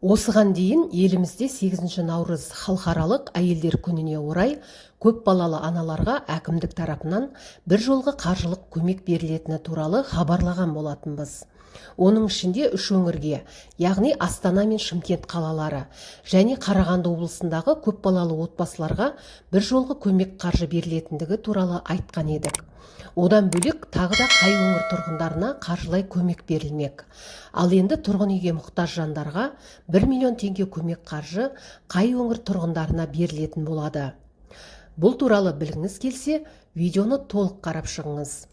Осыған дейін елімізде 8 наурыз халықаралық әйелдер күніне орай көп балалы аналарға әкімдік тарапынан бір жолғы қаржылық көмек берілетіні туралы хабарлаған болатынбыз. Оның ішінде 3 өңірге, яғни Астана мен Шымкент қалалары және Қарағанды облысындағы көп балалы отбасыларға бір жолғы көмек қаржы берілетіндігі туралы айтқан едік. Одан бөлек тағы да қай өңір тұрғындарына қаржылай көмек берілмек. Ал енді тұрғын үйге мұқтаж жандарға 1 миллион теңге көмек қаржы қай өңір тұрғындарына берілетін болады. Бұл туралы білгіңіз келсе, видеоны толық қарап шығыңыз.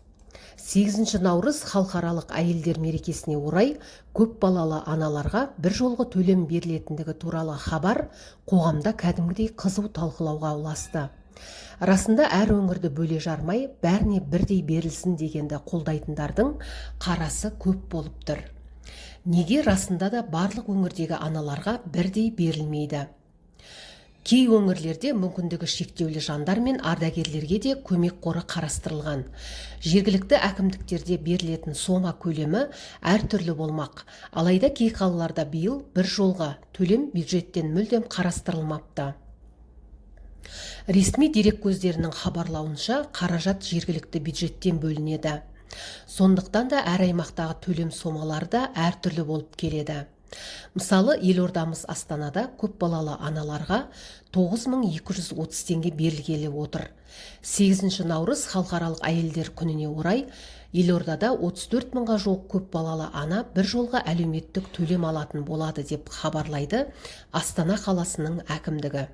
8 наурыз халықаралық әйелдер мерекесіне орай көп балалы аналарға бір жолғы төлем берілетіндігі туралы хабар қоғамда кәдімгідей қызу талқылауға ұласты. Расында әр өңірді бөле жармай, бәріне бірдей берілсін дегенді қолдайтындардың қарасы көп болып тұр. Неге расында да барлық өңірдегі аналарға бірдей берілмейді? Кей өңірлерде мүмкіндігі шектеулі жандар мен ардагерлерге де көмек қоры қарастырылған. Жергілікті әкімдіктерде берілетін сома көлемі әртүрлі болмақ. Алайда кей қалаларда биыл бір жолға төлем бюджеттен мүлдем қарастырылмапты. Ресми дерек көздерінің хабарлауынша қаражат жергілікті бюджеттен бөлінеді. Сондықтан да әр аймақтағы төлем сомалары да әртүрлі болып келеді. Мысалы, елордамыз Астанада көп балалы аналарға 9230 теңге берілгелі отыр. 8 наурыз халықаралық әйелдер күніне орай елордада 34 мыңға жуық көп балалы ана бір жолға әлеуметтік төлем алатын болады деп хабарлайды Астана қаласының әкімдігі.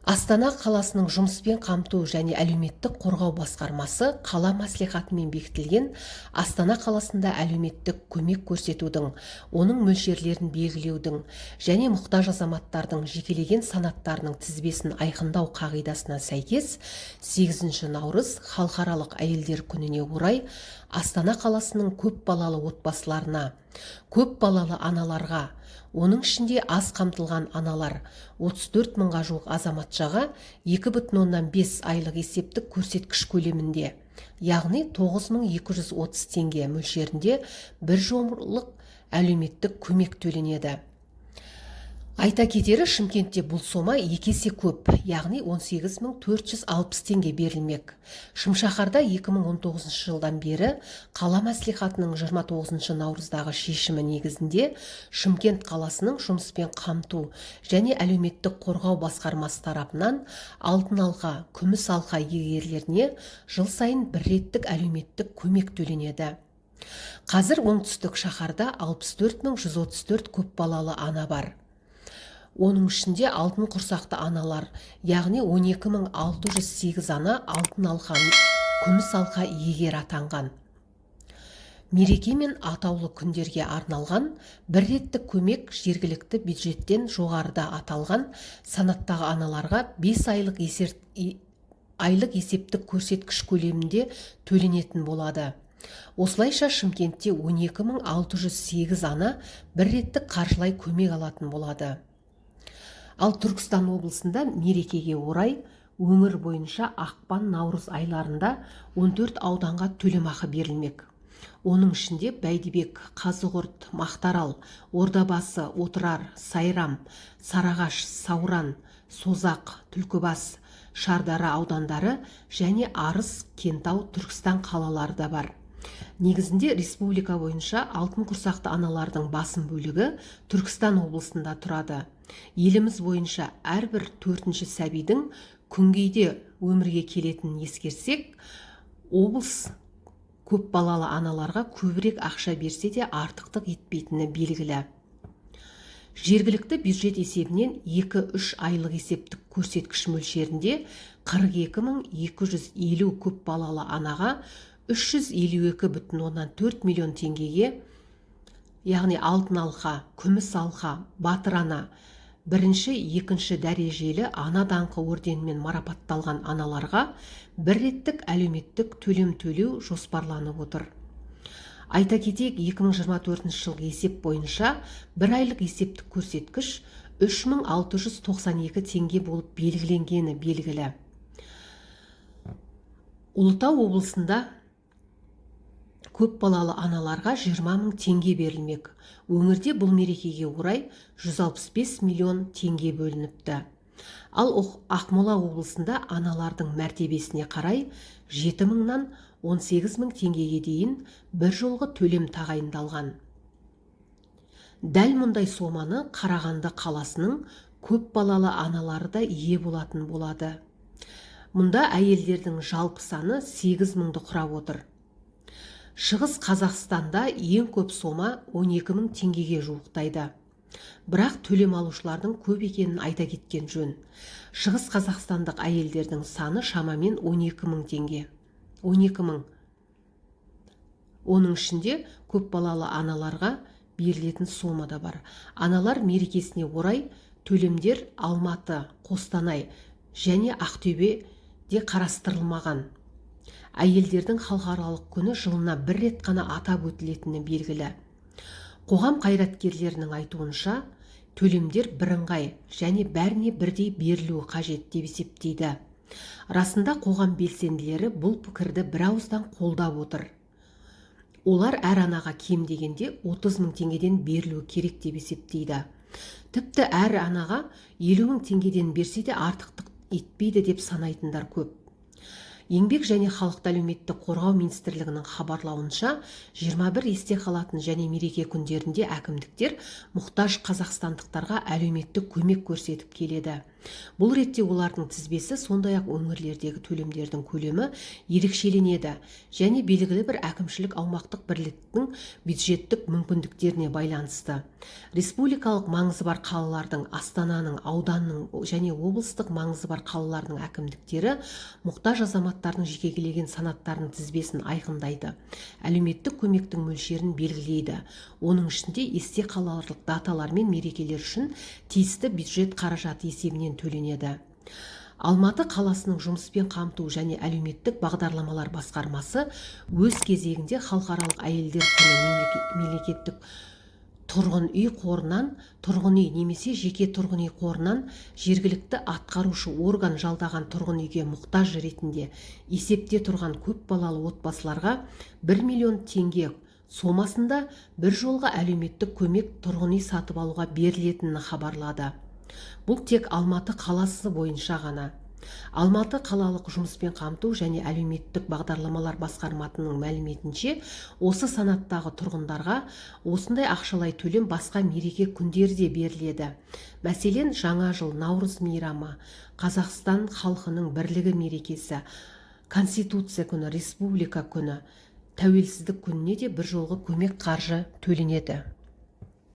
Астана қаласының жұмыспен қамту және әлеуметтік қорғау басқармасы қала мәслихатымен бекітілген Астана қаласында әлеуметтік көмек көрсетудің, оның мөлшерлерін белгілеудің және мұқтаж азаматтардың жекелеген санаттарының тізбесін айқындау қағидасына сәйкес 8 наурыз халықаралық әйелдер күніне орай Астана қаласының көп балалы отбасыларына, көп балалы аналарға, оның ішінде аз қамтылған аналар 34 мыңға жуық азаматшаға 2,5 айлық есептік көрсеткіш көлемінде, яғни 9230 теңге мөлшерінде бір жолғы әлеуметтік көмек төленеді. Айта кетері, Шымкентте бұл сома 2 есе көп, яғни 18460 теңге берілмек. Шымшаһарда 2019 жылдан бері қала мәслихатының 29 наурыздағы шешімі негізінде Шымкент қаласының жұмыспен қамту және әлеуметтік қорғау басқармасы тарапынан алтын алқа, күміс алқа иегерлеріне жыл сайын бір реттік әлеуметтік көмек төленеді. Қазір оңтүстік шаһарда 64134 көп балалы ана бар. Оның ішінде алтын құрсақты аналар, яғни 12608 ана алтын алқа, күміс алқа иегері атанған. Мереке мен атаулы күндерге арналған бір реттік көмек жергілікті бюджеттен жоғарыда аталған санаттағы аналарға 5 айлық есептік көрсеткіш көлемінде төленетін болады. Осылайша Шымкентте 12608 ана бір реттік қаржылай көмек алатын болады. Ал Түркістан облысында мерекеге орай өңір бойынша ақпан-наурыз айларында 14 ауданға төлемақы берілмек. Оның ішінде Бәйдібек, Қазығұрт, Мақтарал, Ордабасы, Отырар, Сайрам, Сарағаш, Сауран, Созақ, Түлкібас, Шардара аудандары және Арыс, Кентау, Түркістан қалалары да бар. Негізінде республика бойынша алтын құрсақты аналардың басым бөлігі Түркістан облысында тұрады. Еліміз бойынша әрбір 4-ші сәбидің күнгейде өмірге келетінін ескерсек, облыс көп балалы аналарға көбірек ақша берсе де артықтық етпейтіні белгілі. Жергілікті бюджет есебінен 2-3 айлық есептік көрсеткіш мөлшерінде 42250 көп балалы анаға 352,4 миллион теңгеге, яғни алтын алқа, күміс алқа, батыр ана, 1-2 дәрежелі ана даңқы орденімен марапатталған аналарға бір реттік әлеуметтік төлем төлеу жоспарланып отыр. Айта кетейік, 2024 жылғы есеп бойынша бір айлық есептік көрсеткіш 3692 теңге болып белгіленгені белгілі. Ұлытау облысында көп балалы аналарға 20 мың теңге берілмек. Өңірде бұл мерекеге орай 165 миллион теңге бөлініпті. Ал Ақмола облысында аналардың мәртебесіне қарай 7 мыңнан 18 мың теңгеге дейін бір жолғы төлем тағайындалған. Дәл мұндай соманы Қарағанды қаласының көп балалы аналары да ие болатын болады. Мұнда әйелдердің жалпы саны 8 мыңды құрап отыр. Шығыс Қазақстанда ең көп сома 12 мың теңгеге жуықтайды. Бірақ төлем алушылардың көп екенін айта кеткен жөн. Шығыс Қазақстандық әйелдердің саны шамамен 12 мың теңге. 12 мың. Оның ішінде көп балалы аналарға берілетін сома да бар. Аналар мерекесіне орай төлемдер Алматы, Қостанай және Ақтөбеде қарастырылмаған. Әйелдердің халықаралық күні жылына бір рет қана атап өтілетіні белгілі. Қоғам қайраткерлерінің айтуынша, төлемдер бірыңғай және бәріне бірдей берілуі қажет деп есептейді. Расында қоғам белсенділері бұл пікірді бірауыздан қолдап отыр. Олар әр анаға кем дегенде 30 мың теңгеден берілуі керек деп есептейді. Тіпті әр анаға 50 мың теңгеден берсе де артықтық етпейді деп санайтындар көп. Еңбек және халықты әлеуметтік қорғау министрлігінің хабарлауынша, 21 есте қалатын және мереке күндерінде әкімдіктер мұқтаж қазақстандықтарға әлеуметтік көмек көрсетіп келеді. Бұл ретте олардың тізбесі сондай-ақ өңірлердегі төлемдердің көлемі ерекшеленеді және белгілі бір әкімшілік аумақтық бірліктің бюджеттік мүмкіндіктеріне байланысты. Республикалық маңызы бар қалалардың, Астананың, ауданның және облыстық маңызы бар қалалардың әкімдіктері мұқтаж азаматтардың жекелеген санаттарының тізбесін айқындайды. Әлеуметтік көмектің мөлшерін белгілейді. Оның ішінде есте қаларлық даталар мен мерекелер үшін тиісті бюджет қаражаты есебінен төленеді. Алматы қаласының жұмыспен қамту және әлеуметтік бағдарламалар басқармасы өз кезегінде халықаралық әйелдер күні мемлекеттік тұрғын үй қорынан, тұрғын үй немесе жеке тұрғын үй қорынан жергілікті атқарушы орган жалдаған тұрғын үйге мұқтаж ретінде есепте тұрған көп балалы отбасыларға 1 миллион теңге сомасында бір жолға әлеуметтік көмек тұрғын үй сатып алуға берілетінін хабарлады. Бұл тек Алматы қаласы бойынша ғана. Алматы қалалық жұмыспен қамту және әлеуметтік бағдарламалар басқармасының мәліметінше, осы санаттағы тұрғындарға осындай ақшалай төлем басқа мереке күндері де беріледі. Мәселен, жаңа жыл, Наурыз мейрамы, Қазақстан халқының бірлігі мерекесі, Конституция күні, Республика күні, тәуелсіздік күніне де бір жолғы көмек қаржы төленеді.